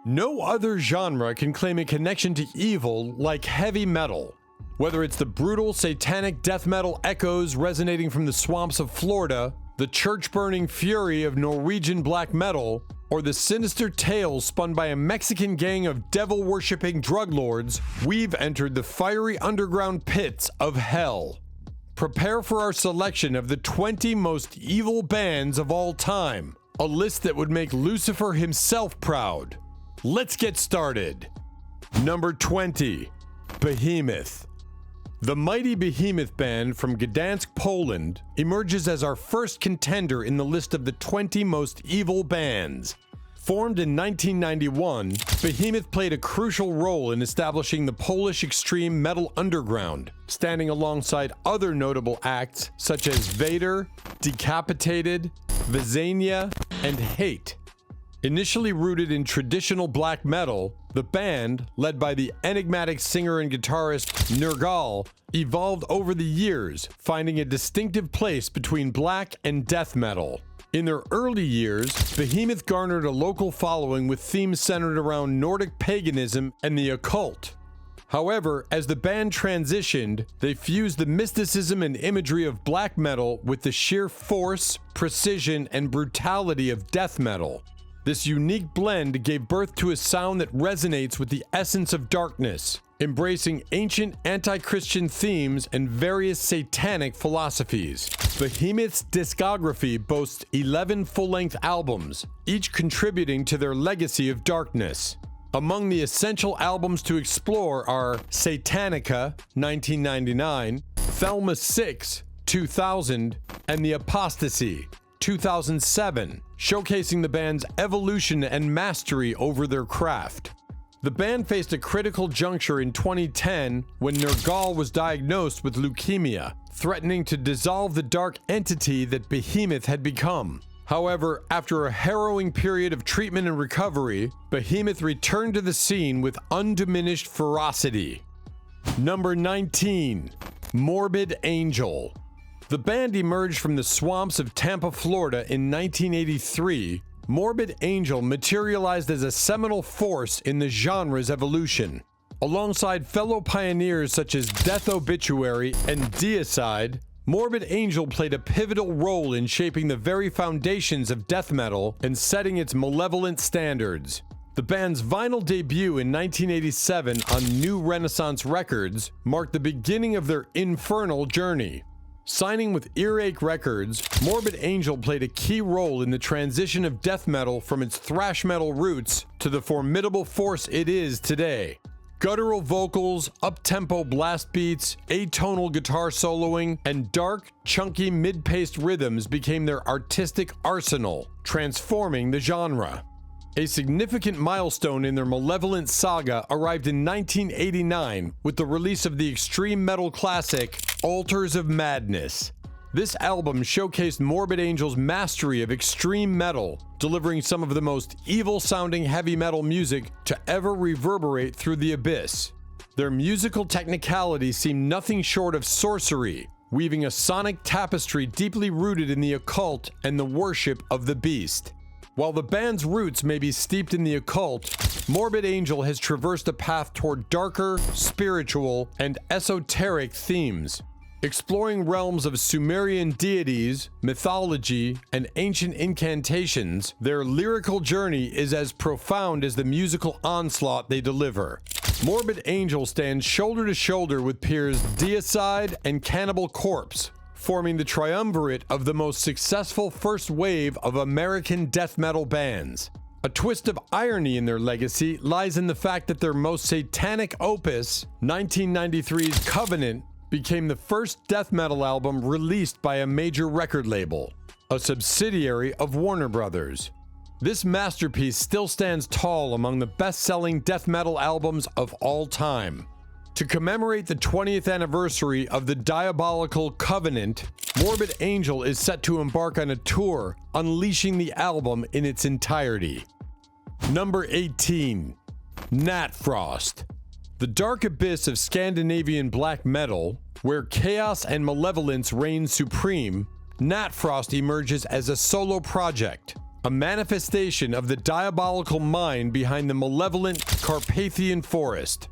No other genre can claim a connection to evil like heavy metal. Whether it's the brutal satanic death metal echoes resonating from the swamps of Florida, the church-burning fury of Norwegian black metal, or the sinister tales spun by a Mexican gang of devil-worshipping drug lords, we've entered the fiery underground pits of hell. Prepare for our selection of the 20 most evil bands of all time, a list that would make Lucifer himself proud. Let's get started. Number 20. Behemoth. The mighty Behemoth band from Gdansk, Poland, emerges as our first contender in the list of the 20 most evil bands. Formed in 1991, Behemoth played a crucial role in establishing the Polish extreme metal underground, standing alongside other notable acts such as Vader, Decapitated, Visania, and Hate. Initially rooted in traditional black metal, the band, led by the enigmatic singer and guitarist Nergal, evolved over the years, finding a distinctive place between black and death metal. In their early years, Behemoth garnered a local following with themes centered around Nordic paganism and the occult. However, as the band transitioned, they fused the mysticism and imagery of black metal with the sheer force, precision, and brutality of death metal. This unique blend gave birth to a sound that resonates with the essence of darkness, embracing ancient anti-Christian themes and various satanic philosophies. Behemoth's discography boasts 11 full-length albums, each contributing to their legacy of darkness. Among the essential albums to explore are Satanica, 1999, Thelma 6, 2000, and The Apostasy, 2007, showcasing the band's evolution and mastery over their craft. The band faced a critical juncture in 2010 when Nergal was diagnosed with leukemia, threatening to dissolve the dark entity that Behemoth had become. However, after a harrowing period of treatment and recovery, Behemoth returned to the scene with undiminished ferocity. Number 19. Morbid Angel. The band emerged from the swamps of Tampa, Florida in 1983. Morbid Angel materialized as a seminal force in the genre's evolution. Alongside fellow pioneers such as Death Obituary and Deicide, Morbid Angel played a pivotal role in shaping the very foundations of death metal and setting its malevolent standards. The band's vinyl debut in 1987 on New Renaissance Records marked the beginning of their infernal journey. Signing with Earache Records, Morbid Angel played a key role in the transition of death metal from its thrash metal roots to the formidable force it is today. Guttural vocals, up-tempo blast beats, atonal guitar soloing, and dark, chunky mid-paced rhythms became their artistic arsenal, transforming the genre. A significant milestone in their malevolent saga arrived in 1989 with the release of the extreme metal classic Altars of Madness. This album showcased Morbid Angel's mastery of extreme metal, delivering some of the most evil-sounding heavy metal music to ever reverberate through the abyss. Their musical technicality seemed nothing short of sorcery, weaving a sonic tapestry deeply rooted in the occult and the worship of the beast. While the band's roots may be steeped in the occult, Morbid Angel has traversed a path toward darker, spiritual, and esoteric themes. Exploring realms of Sumerian deities, mythology, and ancient incantations, their lyrical journey is as profound as the musical onslaught they deliver. Morbid Angel stands shoulder to shoulder with peers Deicide and Cannibal Corpse, forming the triumvirate of the most successful first wave of American death metal bands. A twist of irony in their legacy lies in the fact that their most satanic opus, 1993's Covenant, became the first death metal album released by a major record label, a subsidiary of Warner Brothers. This masterpiece still stands tall among the best-selling death metal albums of all time. To commemorate the 20th anniversary of the diabolical Covenant, Morbid Angel is set to embark on a tour, unleashing the album in its entirety. Number 18. Nat Frost. The dark abyss of Scandinavian black metal, where chaos and malevolence reign supreme, Nat Frost emerges as a solo project. a manifestation of the diabolical mind behind the malevolent Carpathian Forest.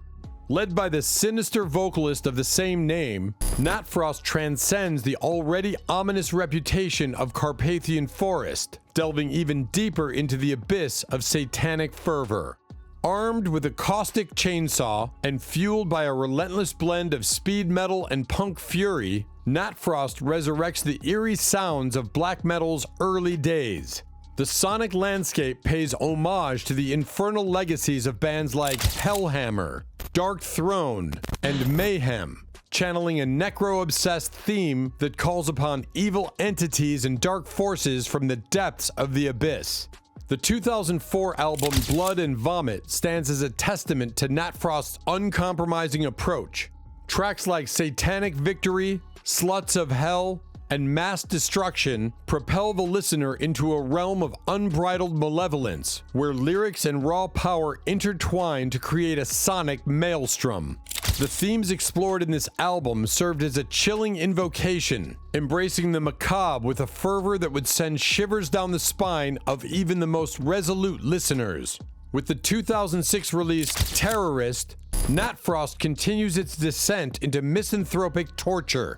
Led by the sinister vocalist of the same name, Nat Frost transcends the already ominous reputation of Carpathian Forest, delving even deeper into the abyss of satanic fervor. Armed with a caustic chainsaw and fueled by a relentless blend of speed metal and punk fury, Nat Frost resurrects the eerie sounds of black metal's early days. The sonic landscape pays homage to the infernal legacies of bands like Hellhammer, Dark Throne, and Mayhem, channeling a necro-obsessed theme that calls upon evil entities and dark forces from the depths of the abyss. The 2004 album Blood and Vomit stands as a testament to Nat Frost's uncompromising approach. Tracks like Satanic Victory, Sluts of Hell, and Mass Destruction propel the listener into a realm of unbridled malevolence, where lyrics and raw power intertwine to create a sonic maelstrom. The themes explored in this album served as a chilling invocation, embracing the macabre with a fervor that would send shivers down the spine of even the most resolute listeners. With the 2006 release Terrorist, Nat Frost continues its descent into misanthropic torture.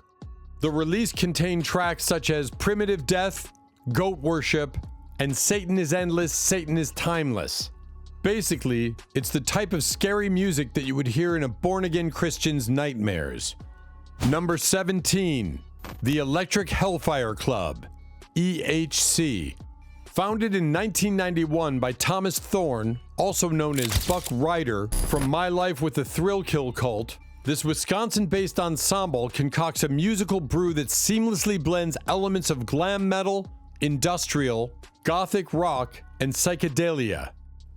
The release contained tracks such as Primitive Death, Goat Worship, and Satan is Endless, Satan is Timeless. Basically, it's the type of scary music that you would hear in a born-again Christian's nightmares. Number 17. The Electric Hellfire Club, EHC. Founded in 1991 by Thomas Thorne, also known as Buck Ryder, from My Life with the Thrill Kill Cult, this Wisconsin-based ensemble concocts a musical brew that seamlessly blends elements of glam metal, industrial, gothic rock, and psychedelia.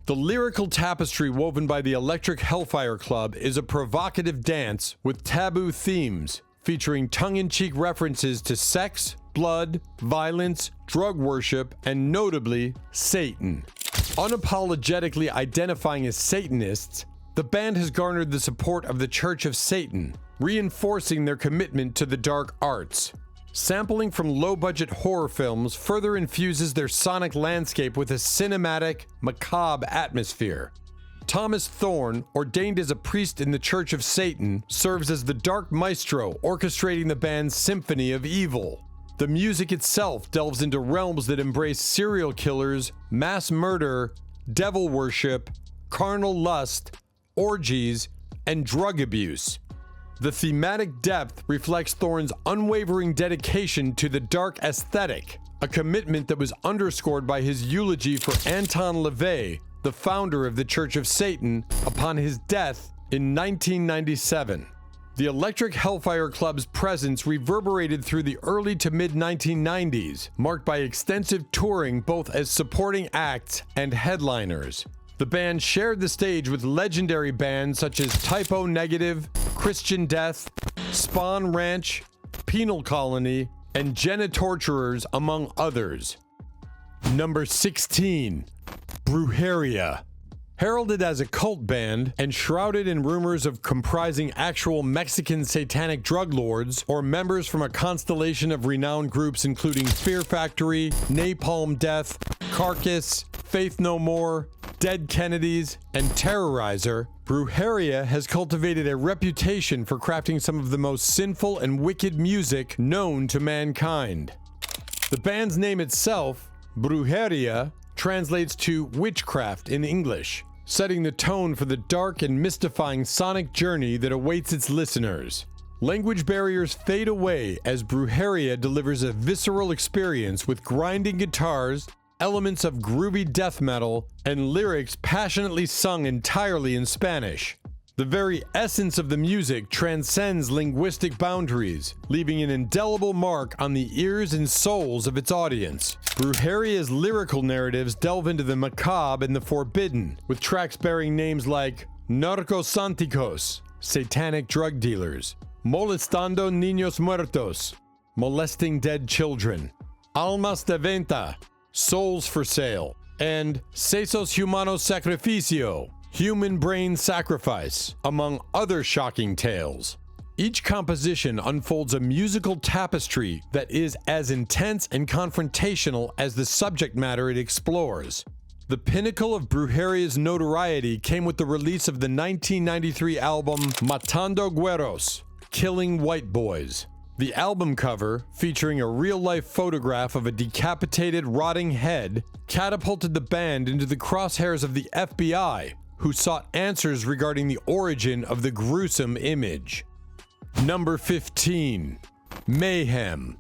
The lyrical tapestry woven by the Electric Hellfire Club is a provocative dance with taboo themes, featuring tongue-in-cheek references to sex, blood, violence, drug worship, and notably, Satan. Unapologetically identifying as Satanists, the band has garnered the support of the Church of Satan, reinforcing their commitment to the dark arts. Sampling from low-budget horror films further infuses their sonic landscape with a cinematic, macabre atmosphere. Thomas Thorne, ordained as a priest in the Church of Satan, serves as the dark maestro orchestrating the band's symphony of evil. The music itself delves into realms that embrace serial killers, mass murder, devil worship, carnal lust, orgies, and drug abuse. The thematic depth reflects Thorne's unwavering dedication to the dark aesthetic, a commitment that was underscored by his eulogy for Anton LaVey, the founder of the Church of Satan, upon his death in 1997. The Electric Hellfire Club's presence reverberated through the early to mid-1990s, marked by extensive touring both as supporting acts and headliners. The band shared the stage with legendary bands such as Typo Negative, Christian Death, Spawn Ranch, Penal Colony, and Genitorturers, among others. Number 16. Brujeria. Heralded as a cult band and shrouded in rumors of comprising actual Mexican satanic drug lords or members from a constellation of renowned groups including Fear Factory, Napalm Death, Carcass, Faith No More, Dead Kennedys, and Terrorizer, Brujeria has cultivated a reputation for crafting some of the most sinful and wicked music known to mankind. The band's name itself, Brujeria, translates to witchcraft in English, setting the tone for the dark and mystifying sonic journey that awaits its listeners. Language barriers fade away as Brujeria delivers a visceral experience with grinding guitars, elements of groovy death metal, and lyrics passionately sung entirely in Spanish. The very essence of the music transcends linguistic boundaries, leaving an indelible mark on the ears and souls of its audience. Brujeria's lyrical narratives delve into the macabre and the forbidden, with tracks bearing names like Narcosanticos, satanic drug dealers, Molestando Niños Muertos, molesting dead children, Almas de Venta, souls for sale, and Sesos Humanos Sacrificio, human brain sacrifice, among other shocking tales. Each composition unfolds a musical tapestry that is as intense and confrontational as the subject matter it explores. The pinnacle of Brujeria's notoriety came with the release of the 1993 album Matando Güeros, Killing White Boys. The album cover, featuring a real-life photograph of a decapitated, rotting head, catapulted the band into the crosshairs of the FBI, who sought answers regarding the origin of the gruesome image. Number 15. Mayhem.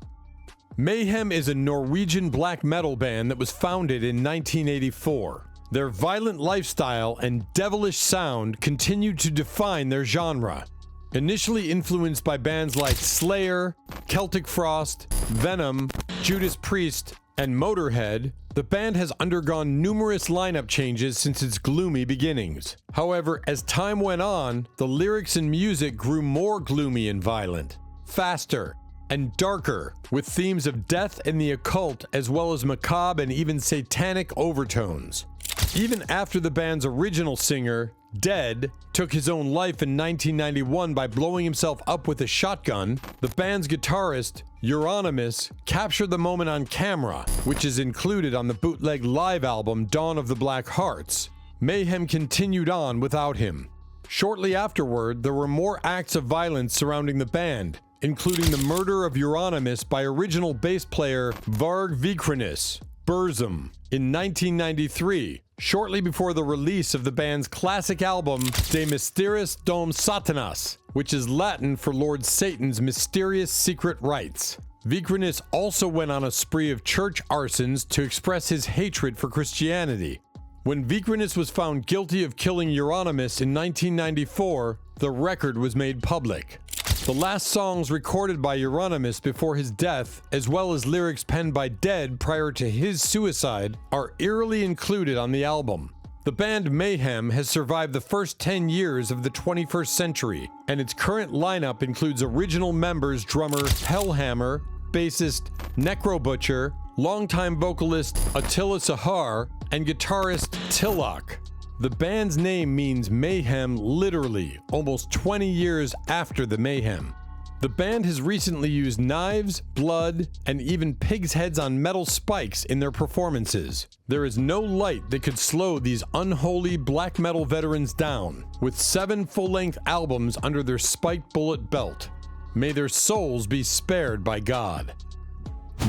Mayhem is a Norwegian black metal band that was founded in 1984. Their violent lifestyle and devilish sound continue to define their genre. Initially influenced by bands like Slayer, Celtic Frost, Venom, Judas Priest, and Motorhead, the band has undergone numerous lineup changes since its gloomy beginnings. However, as time went on, the lyrics and music grew more gloomy and violent, faster, and darker, with themes of death and the occult as well as macabre and even satanic overtones. Even after the band's original singer, Dead, took his own life in 1991 by blowing himself up with a shotgun, the band's guitarist, Euronymous, captured the moment on camera, which is included on the bootleg live album Dawn of the Black Hearts. Mayhem continued on without him. Shortly afterward, there were more acts of violence surrounding the band, including the murder of Euronymous by original bass player Varg Vikernes, Burzum, in 1993, shortly before the release of the band's classic album De Mysteris Dom Satanas, which is Latin for Lord Satan's mysterious secret rites. Vikernes also went on a spree of church arsons to express his hatred for Christianity. When Vikernes was found guilty of killing Euronymous in 1994, the record was made public. The last songs recorded by Euronymous before his death, as well as lyrics penned by Dead prior to his suicide, are eerily included on the album. The band Mayhem has survived the first 10 years of the 21st century, and its current lineup includes original members drummer Hellhammer, bassist Necrobutcher, longtime vocalist Attila Sahar, and guitarist Tilak. The band's name means mayhem literally, almost 20 years after the mayhem. The band has recently used knives, blood, and even pigs' heads on metal spikes in their performances. There is no light that could slow these unholy black metal veterans down, with 7 full-length albums under their spiked bullet belt. May their souls be spared by God.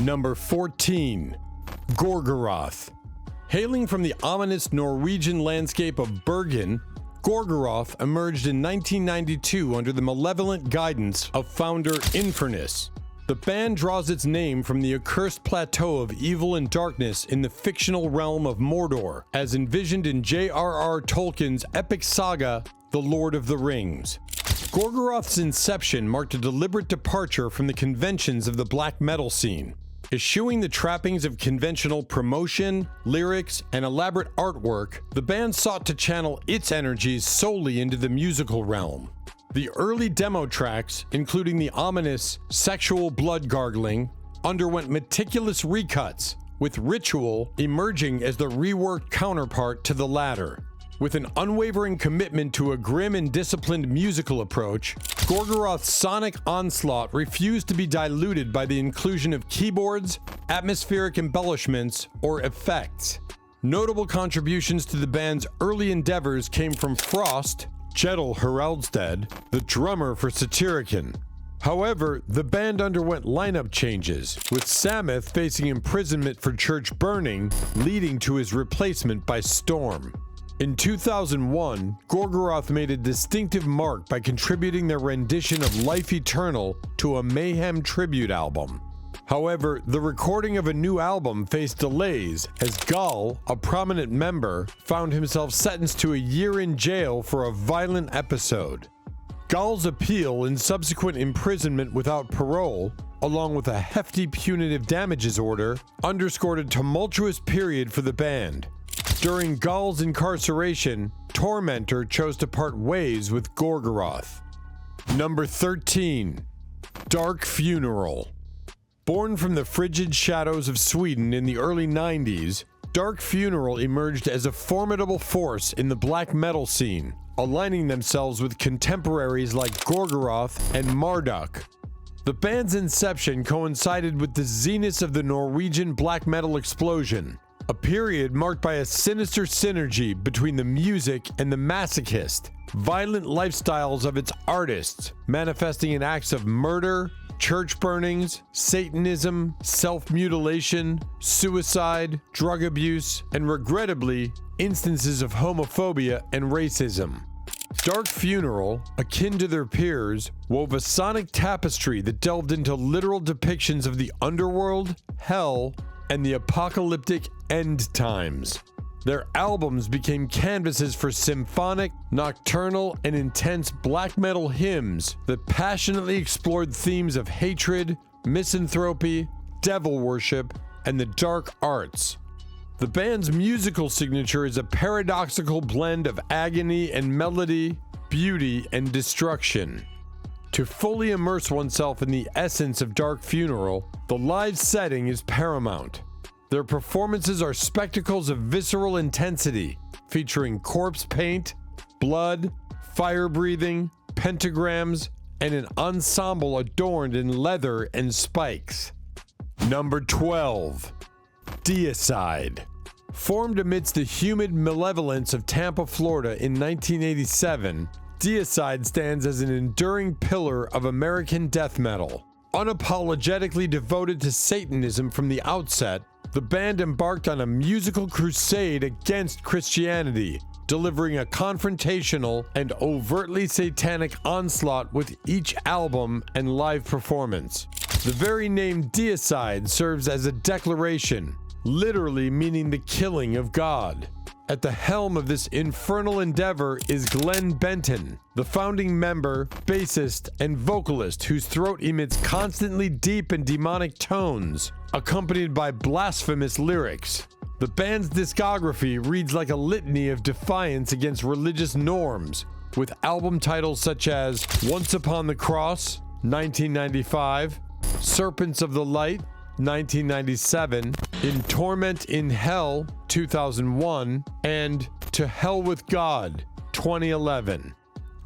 Number 14. Gorgoroth. Hailing from the ominous Norwegian landscape of Bergen, Gorgoroth emerged in 1992 under the malevolent guidance of founder Infernus. The band draws its name from the accursed plateau of evil and darkness in the fictional realm of Mordor, as envisioned in J.R.R. Tolkien's epic saga, The Lord of the Rings. Gorgoroth's inception marked a deliberate departure from the conventions of the black metal scene. Eschewing the trappings of conventional promotion, lyrics, and elaborate artwork, the band sought to channel its energies solely into the musical realm. The early demo tracks, including the ominous Sexual Blood Gargling, underwent meticulous recuts, with Ritual emerging as the reworked counterpart to the latter. With an unwavering commitment to a grim and disciplined musical approach, Gorgoroth's sonic onslaught refused to be diluted by the inclusion of keyboards, atmospheric embellishments, or effects. Notable contributions to the band's early endeavors came from Frost, Kjetil Haraldstad, the drummer for Satyricon. However, the band underwent lineup changes, with Samith facing imprisonment for church burning, leading to his replacement by Storm. In 2001, Gorgoroth made a distinctive mark by contributing their rendition of Life Eternal to a Mayhem tribute album. However, the recording of a new album faced delays as Gall, a prominent member, found himself sentenced to a year in jail for a violent episode. Gall's appeal and subsequent imprisonment without parole, along with a hefty punitive damages order, underscored a tumultuous period for the band. During Gall's incarceration, Tormentor chose to part ways with Gorgoroth. Number 13. Dark Funeral. Born from the frigid shadows of Sweden in the early 90s, Dark Funeral emerged as a formidable force in the black metal scene, aligning themselves with contemporaries like Gorgoroth and Marduk. The band's inception coincided with the zenith of the Norwegian black metal explosion, a period marked by a sinister synergy between the music and the masochist, violent lifestyles of its artists, manifesting in acts of murder, church burnings, Satanism, self-mutilation, suicide, drug abuse, and regrettably, instances of homophobia and racism. Dark Funeral, akin to their peers, wove a sonic tapestry that delved into literal depictions of the underworld, hell, and the apocalyptic end times. Their albums became canvases for symphonic, nocturnal, and intense black metal hymns that passionately explored themes of hatred, misanthropy, devil worship, and the dark arts. The band's musical signature is a paradoxical blend of agony and melody, beauty and destruction. To fully immerse oneself in the essence of Dark Funeral, the live setting is paramount. Their performances are spectacles of visceral intensity, featuring corpse paint, blood, fire-breathing, pentagrams, and an ensemble adorned in leather and spikes. Number 12. Deicide. Formed amidst the humid malevolence of Tampa, Florida in 1987, Deicide stands as an enduring pillar of American death metal. Unapologetically devoted to Satanism from the outset, the band embarked on a musical crusade against Christianity, delivering a confrontational and overtly satanic onslaught with each album and live performance. The very name Deicide serves as a declaration, literally meaning the killing of God. At the helm of this infernal endeavor is Glenn Benton, the founding member, bassist, and vocalist whose throat emits constantly deep and demonic tones, accompanied by blasphemous lyrics. The band's discography reads like a litany of defiance against religious norms, with album titles such as Once Upon the Cross, 1995, Serpents of the Light, 1997, In Torment in Hell, 2001, and To Hell with God, 2011.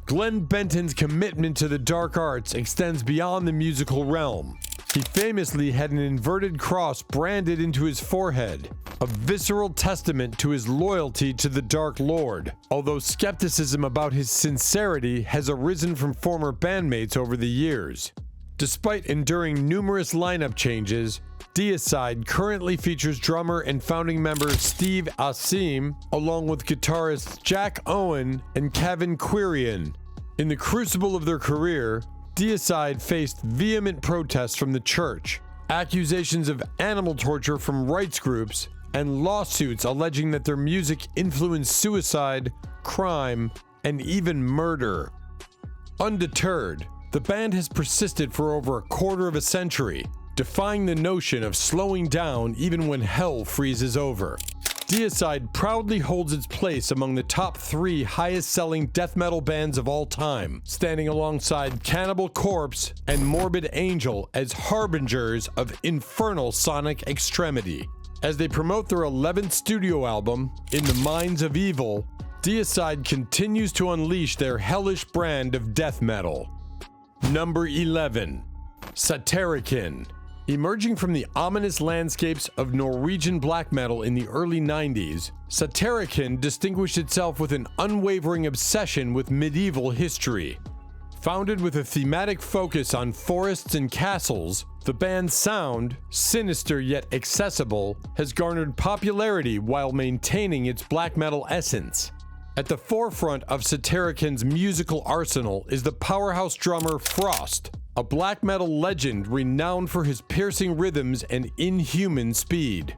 Glenn Benton's commitment to the dark arts extends beyond the musical realm. He famously had an inverted cross branded into his forehead, a visceral testament to his loyalty to the Dark Lord, although skepticism about his sincerity has arisen from former bandmates over the years. Despite enduring numerous lineup changes, Deicide currently features drummer and founding member Steve Asim, along with guitarists Jack Owen and Kevin Quirian. In the crucible of their career, Deicide faced vehement protests from the church, accusations of animal torture from rights groups, and lawsuits alleging that their music influenced suicide, crime, and even murder. Undeterred, the band has persisted for over a quarter of a century, defying the notion of slowing down even when hell freezes over. Deicide proudly holds its place among the top 3 highest-selling death metal bands of all time, standing alongside Cannibal Corpse and Morbid Angel as harbingers of infernal sonic extremity. As they promote their 11th studio album, In the Minds of Evil, Deicide continues to unleash their hellish brand of death metal. Number 11. Satyricon. Emerging from the ominous landscapes of Norwegian black metal in the early 90s, Satyricon distinguished itself with an unwavering obsession with medieval history. Founded with a thematic focus on forests and castles, the band's sound, sinister yet accessible, has garnered popularity while maintaining its black metal essence. At the forefront of Satyricon's musical arsenal is the powerhouse drummer Frost, a black metal legend renowned for his piercing rhythms and inhuman speed.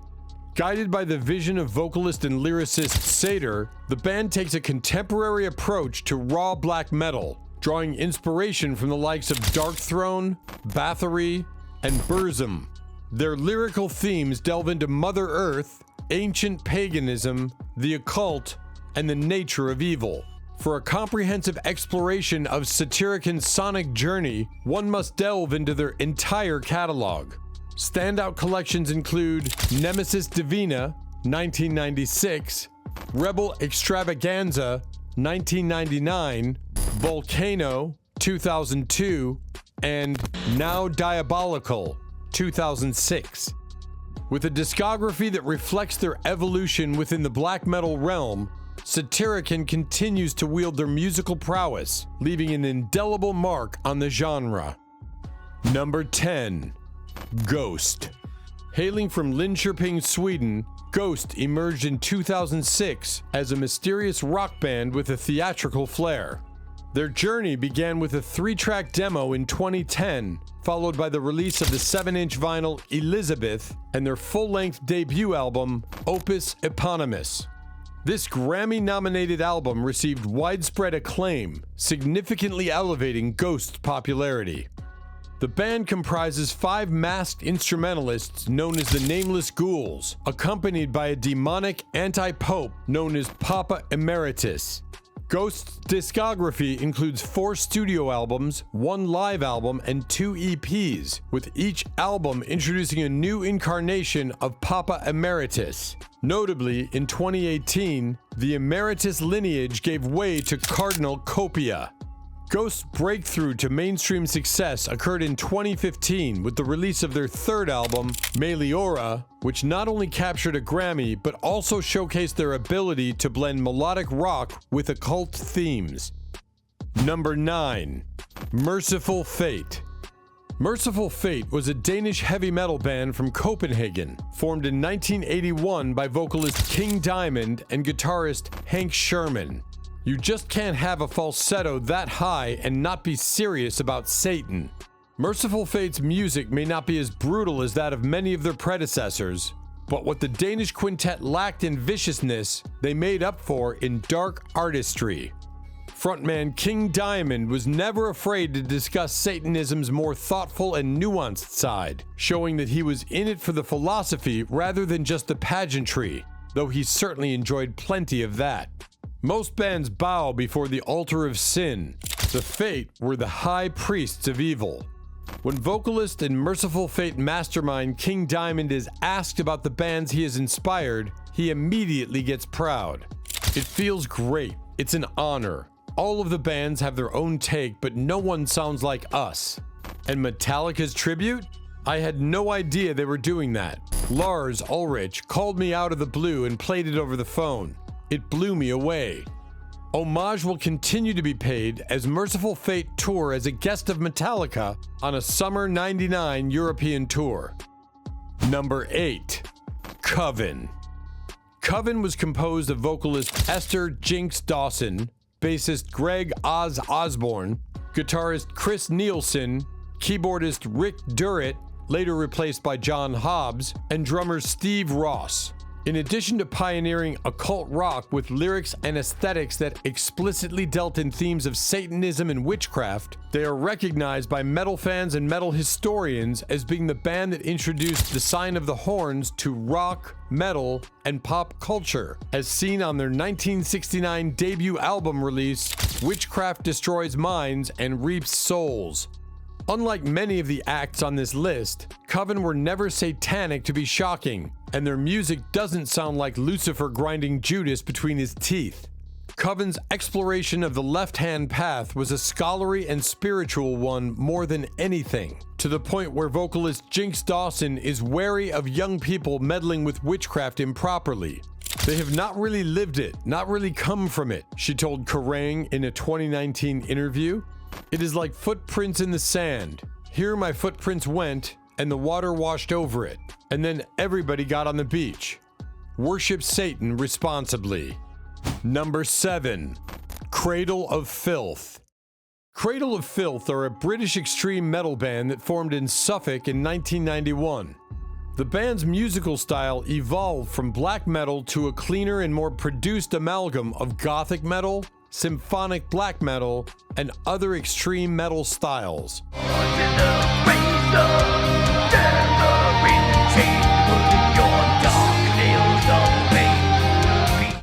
Guided by the vision of vocalist and lyricist Satyricon, the band takes a contemporary approach to raw black metal, drawing inspiration from the likes of Darkthrone, Bathory, and Burzum. Their lyrical themes delve into Mother Earth, ancient paganism, the occult, and the nature of evil. For a comprehensive exploration of Satyricon's sonic journey, one must delve into their entire catalog. Standout collections include Nemesis Divina, 1996, Rebel Extravaganza, 1999, Volcano, 2002, and Now Diabolical, 2006. With a discography that reflects their evolution within the black metal realm, Satyricon continues to wield their musical prowess, leaving an indelible mark on the genre. Number 10. Ghost. Hailing from Linköping, Sweden, Ghost emerged in 2006 as a mysterious rock band with a theatrical flair. Their journey began with a 3-track demo in 2010, followed by the release of the 7-inch vinyl Elizabeth and their full-length debut album, Opus Eponymous. This Grammy-nominated album received widespread acclaim, significantly elevating Ghost's popularity. The band comprises 5 masked instrumentalists known as the Nameless Ghouls, accompanied by a demonic anti-pope known as Papa Emeritus. Ghost's discography includes 4 studio albums, 1 live album, and 2 EPs, with each album introducing a new incarnation of Papa Emeritus. Notably, in 2018, the Emeritus lineage gave way to Cardinal Copia. Ghost's breakthrough to mainstream success occurred in 2015 with the release of their 3rd album, Meliora, which not only captured a Grammy but also showcased their ability to blend melodic rock with occult themes. Number 9. Mercyful Fate. Mercyful Fate was a Danish heavy metal band from Copenhagen, formed in 1981 by vocalist King Diamond and guitarist Hank Sherman. You just can't have a falsetto that high and not be serious about Satan. Mercyful Fate's music may not be as brutal as that of many of their predecessors, but what the Danish quintet lacked in viciousness, they made up for in dark artistry. Frontman King Diamond was never afraid to discuss Satanism's more thoughtful and nuanced side, showing that he was in it for the philosophy rather than just the pageantry, though he certainly enjoyed plenty of that. Most bands bow before the altar of sin. The Fate were the high priests of evil. When vocalist and Mercyful Fate mastermind King Diamond is asked about the bands he has inspired, he immediately gets proud. It feels great. It's an honor. All of the bands have their own take, but no one sounds like us. And Metallica's tribute? I had no idea they were doing that. Lars Ulrich called me out of the blue and played it over the phone. It blew me away. Homage will continue to be paid as Mercyful Fate tour as a guest of Metallica on a summer '99 European tour. Number 8. Coven. Coven was composed of vocalist Esther Jinx Dawson, bassist Greg Oz Osborne, guitarist Chris Nielsen, keyboardist Rick Durrett, later replaced by John Hobbs, and drummer Steve Ross. In addition to pioneering occult rock with lyrics and aesthetics that explicitly dealt in themes of Satanism and witchcraft, they are recognized by metal fans and metal historians as being the band that introduced the sign of the horns to rock, metal, and pop culture, as seen on their 1969 debut album release, Witchcraft Destroys Minds and Reaps Souls. Unlike many of the acts on this list, Coven were never satanic to be shocking, and their music doesn't sound like Lucifer grinding Judas between his teeth. Coven's exploration of the left-hand path was a scholarly and spiritual one more than anything, to the point where vocalist Jinx Dawson is wary of young people meddling with witchcraft improperly. They have not really lived it, not really come from it, she told Kerrang in a 2019 interview. It is like footprints in the sand. Here my footprints went, and the water washed over it, and then everybody got on the beach. Worship Satan responsibly. Number 7. Cradle of Filth. Cradle of Filth are a British extreme metal band that formed in Suffolk in 1991. The band's musical style evolved from black metal to a cleaner and more produced amalgam of gothic metal, symphonic black metal, and other extreme metal styles.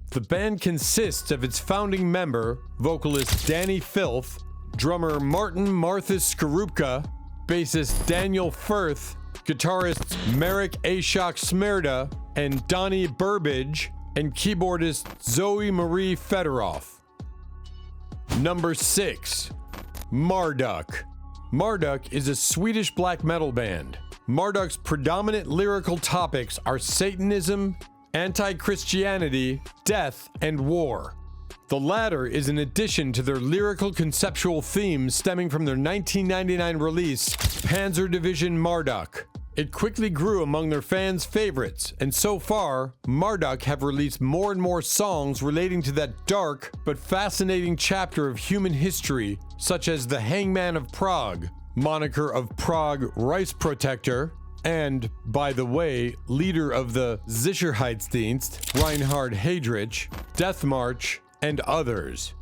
The band consists of its founding member, vocalist Danny Filth, drummer Martin Marthas Skorupka, bassist Daniel Firth, guitarists Marek Ashok Smerda, and Donnie Burbage, and keyboardist Zoe Marie Fedorov. Number 6. Marduk. Marduk is a Swedish black metal band. Marduk's predominant lyrical topics are Satanism, anti-Christianity, death, and war. The latter is an addition to their lyrical conceptual themes stemming from their 1999 release, Panzer Division Marduk. It quickly grew among their fans' favorites, and so far, Marduk have released more and more songs relating to that dark but fascinating chapter of human history, such as The Hangman of Prague, moniker of Prague Rice Protector, and, by the way, leader of the Sicherheitsdienst, Reinhard Heydrich, Death March, and others.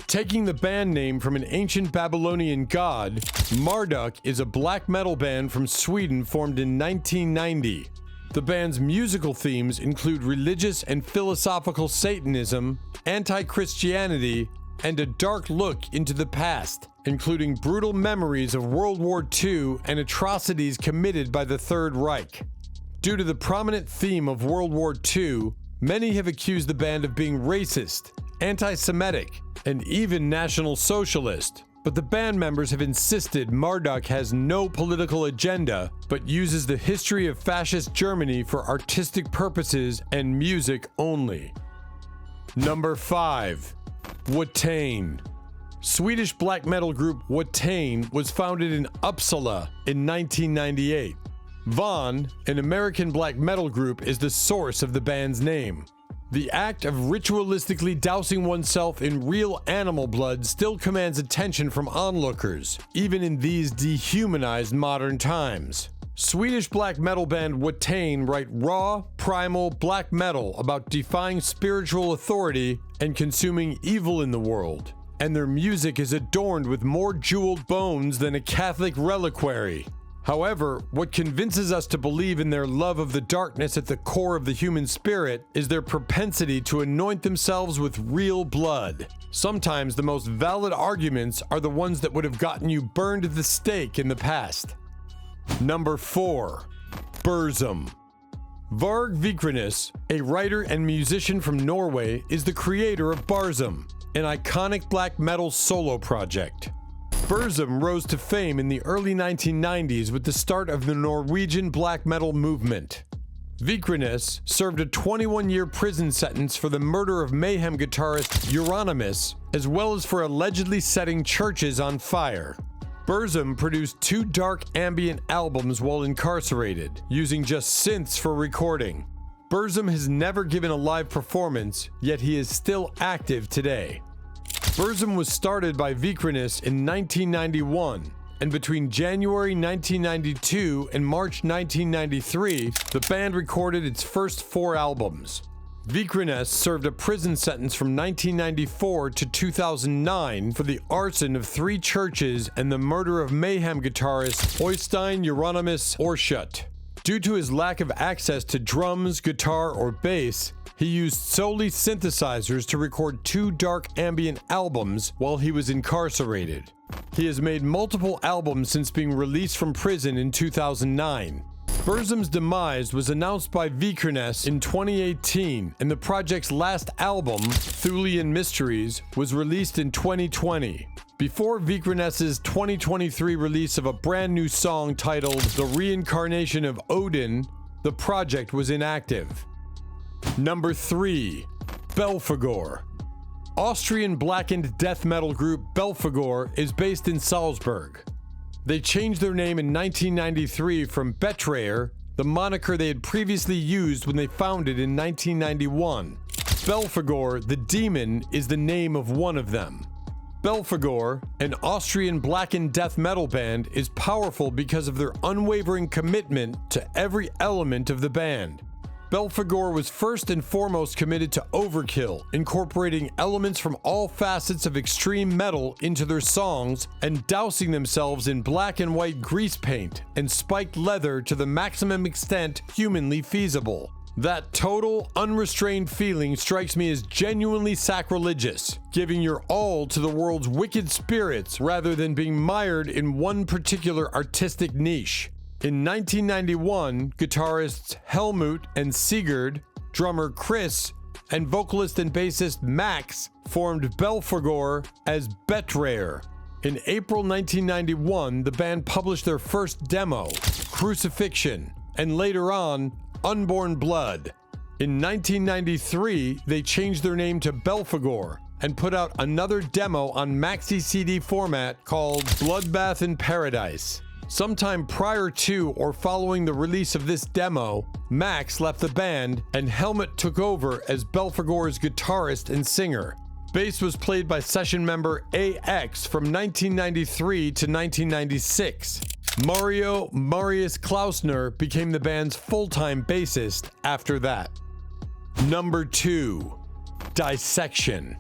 Taking the band name from an ancient Babylonian god, Marduk is a black metal band from Sweden formed in 1990. The band's musical themes include religious and philosophical Satanism, anti-Christianity, and a dark look into the past, including brutal memories of World War II and atrocities committed by the Third Reich. Due to the prominent theme of World War II, many have accused the band of being racist, anti-Semitic, and even National Socialist, but the band members have insisted Marduk has no political agenda, but uses the history of fascist Germany for artistic purposes and music only. Number 5. Watain. Swedish black metal group Watain was founded in Uppsala in 1998. Von, an American black metal group, is the source of the band's name. The act of ritualistically dousing oneself in real animal blood still commands attention from onlookers, even in these dehumanized modern times. Swedish black metal band Watain write raw, primal black metal about defying spiritual authority and consuming evil in the world, and their music is adorned with more jeweled bones than a Catholic reliquary. However, what convinces us to believe in their love of the darkness at the core of the human spirit is their propensity to anoint themselves with real blood. Sometimes the most valid arguments are the ones that would have gotten you burned at the stake in the past. Number 4. Burzum. Varg Vikernes, a writer and musician from Norway, is the creator of Burzum, an iconic black metal solo project. Burzum rose to fame in the early 1990s with the start of the Norwegian black metal movement. Vikernes served a 21-year prison sentence for the murder of Mayhem guitarist Euronymous, as well as for allegedly setting churches on fire. Burzum produced 2 dark ambient albums while incarcerated, using just synths for recording. Burzum has never given a live performance, yet he is still active today. Burzum was started by Vikernes in 1991, and between January 1992 and March 1993, the band recorded its first 4 albums. Vikernes served a prison sentence from 1994 to 2009 for the arson of 3 churches and the murder of Mayhem guitarist Øystein Euronymous Aarseth. Due to his lack of access to drums, guitar, or bass, he used solely synthesizers to record 2 dark ambient albums while he was incarcerated. He has made multiple albums since being released from prison in 2009. Burzum's demise was announced by Vikernes in 2018, and the project's last album, Thulian Mysteries, was released in 2020. Before Vikernes' 2023 release of a brand new song titled The Reincarnation of Odin, the project was inactive. Number 3. Belphegor. Austrian blackened death metal group Belphegor is based in Salzburg. They changed their name in 1993 from Betrayer, the moniker they had previously used when they founded in 1991. Belphegor, the demon, is the name of one of them. Belphegor, an Austrian blackened death metal band, is powerful because of their unwavering commitment to every element of the band. Belphegor was first and foremost committed to overkill, incorporating elements from all facets of extreme metal into their songs and dousing themselves in black and white grease paint and spiked leather to the maximum extent humanly feasible. That total, unrestrained feeling strikes me as genuinely sacrilegious, giving your all to the world's wicked spirits rather than being mired in one particular artistic niche. In 1991, guitarists Helmut and Sigurd, drummer Chris, and vocalist and bassist Max formed Belphegor as Betrayer. In April 1991, the band published their first demo, Crucifixion, and later on, Unborn Blood. In 1993, they changed their name to Belphegor and put out another demo on maxi CD format called Bloodbath in Paradise. Sometime prior to or following the release of this demo, Max left the band and Helmut took over as Belphegor's guitarist and singer. Bass was played by session member AX from 1993 to 1996. Mario Marius Klausner became the band's full-time bassist after that. Number 2. Dissection.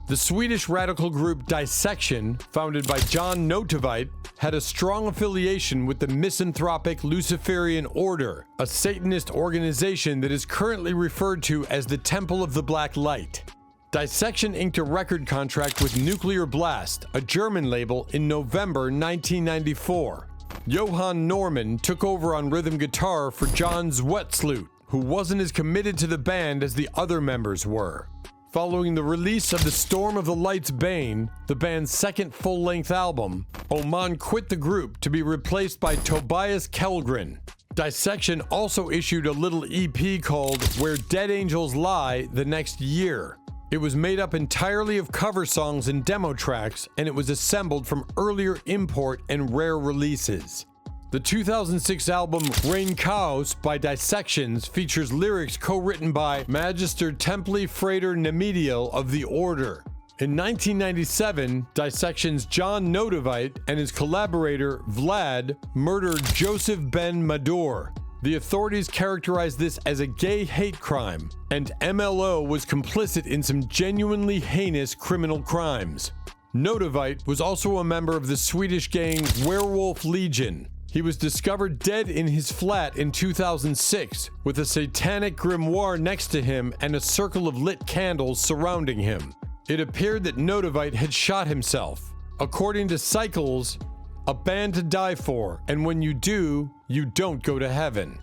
The Swedish radical group Dissection, founded by John Notivite, had a strong affiliation with the misanthropic Luciferian Order, a Satanist organization that is currently referred to as the Temple of the Black Light. Dissection inked a record contract with Nuclear Blast, a German label, in November 1994. Johan Norman took over on rhythm guitar for John Zwetsloot, who wasn't as committed to the band as the other members were. Following the release of The Storm of the Light's Bane, the band's second full-length album, Oman quit the group to be replaced by Tobias Kellgren. Dissection also issued a little EP called Where Dead Angels Lie the next year. It was made up entirely of cover songs and demo tracks, and it was assembled from earlier import and rare releases. The 2006 album Rain Chaos by Dissections features lyrics co-written by Magister Templi Frater Nemedial of the Order. In 1997, Dissection's John Notivite and his collaborator Vlad murdered Joseph Ben Mador. The authorities characterized this as a gay hate crime, and MLO was complicit in some genuinely heinous criminal crimes. Notivite was also a member of the Swedish gang Werewolf Legion. He was discovered dead in his flat in 2006, with a satanic grimoire next to him and a circle of lit candles surrounding him. It appeared that Notivite had shot himself. According to Cycles, a band to die for, and when you do, you don't go to heaven.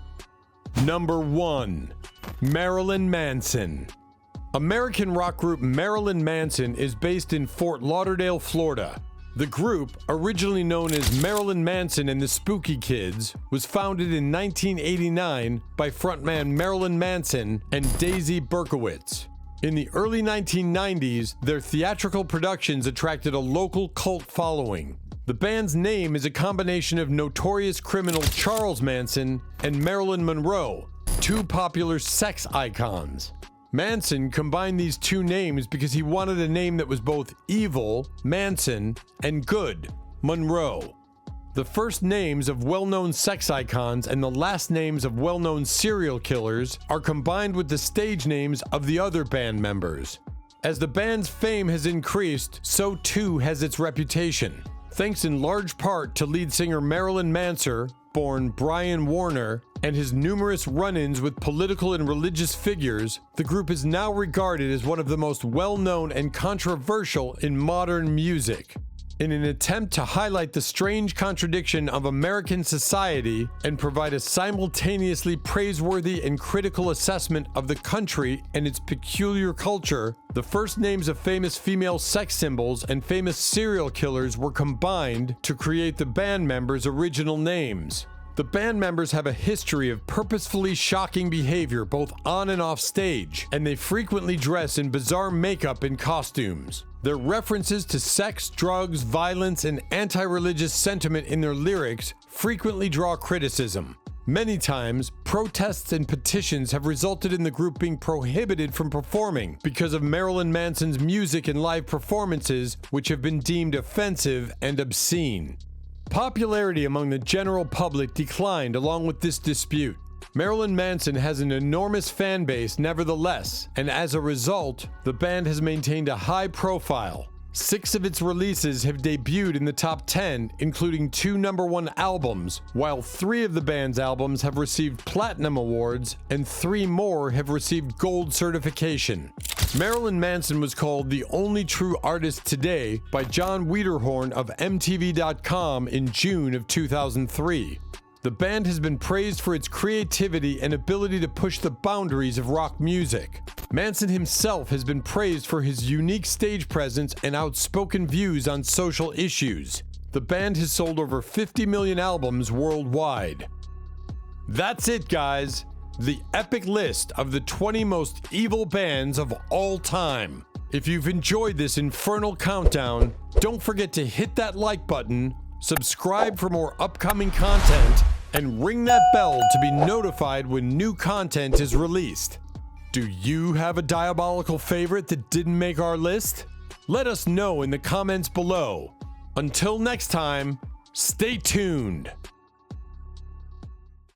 Number 1. Marilyn Manson. American rock group Marilyn Manson is based in Fort Lauderdale, Florida. The group, originally known as Marilyn Manson and the Spooky Kids, was founded in 1989 by frontman Marilyn Manson and Daisy Berkowitz. In the early 1990s, their theatrical productions attracted a local cult following. The band's name is a combination of notorious criminal Charles Manson and Marilyn Monroe, two popular sex icons. Manson combined these two names because he wanted a name that was both evil, Manson, and good, Monroe. The first names of well-known sex icons and the last names of well-known serial killers are combined with the stage names of the other band members. As the band's fame has increased, so too has its reputation. Thanks in large part to lead singer Marilyn Manson, born Brian Warner, and his numerous run-ins with political and religious figures, the group is now regarded as one of the most well-known and controversial in modern music. In an attempt to highlight the strange contradiction of American society and provide a simultaneously praiseworthy and critical assessment of the country and its peculiar culture, the first names of famous female sex symbols and famous serial killers were combined to create the band members' original names. The band members have a history of purposefully shocking behavior both on and off stage, and they frequently dress in bizarre makeup and costumes. Their references to sex, drugs, violence, and anti-religious sentiment in their lyrics frequently draw criticism. Many times, protests and petitions have resulted in the group being prohibited from performing because of Marilyn Manson's music and live performances, which have been deemed offensive and obscene. Popularity among the general public declined along with this dispute. Marilyn Manson has an enormous fan base nevertheless, and as a result, the band has maintained a high profile. 6 of its releases have debuted in the top 10, including 2 #1 albums, while 3 of the band's albums have received platinum awards and 3 more have received gold certification. Marilyn Manson was called the only true artist today by John Wiederhorn of MTV.com in June of 2003. The band has been praised for its creativity and ability to push the boundaries of rock music. Manson himself has been praised for his unique stage presence and outspoken views on social issues. The band has sold over 50 million albums worldwide. That's it, guys. The epic list of the 20 most evil bands of all time. If you've enjoyed this infernal countdown, don't forget to hit that like button, subscribe for more upcoming content, and ring that bell to be notified when new content is released. Do you have a diabolical favorite that didn't make our list? Let us know in the comments below. Until next time, stay tuned.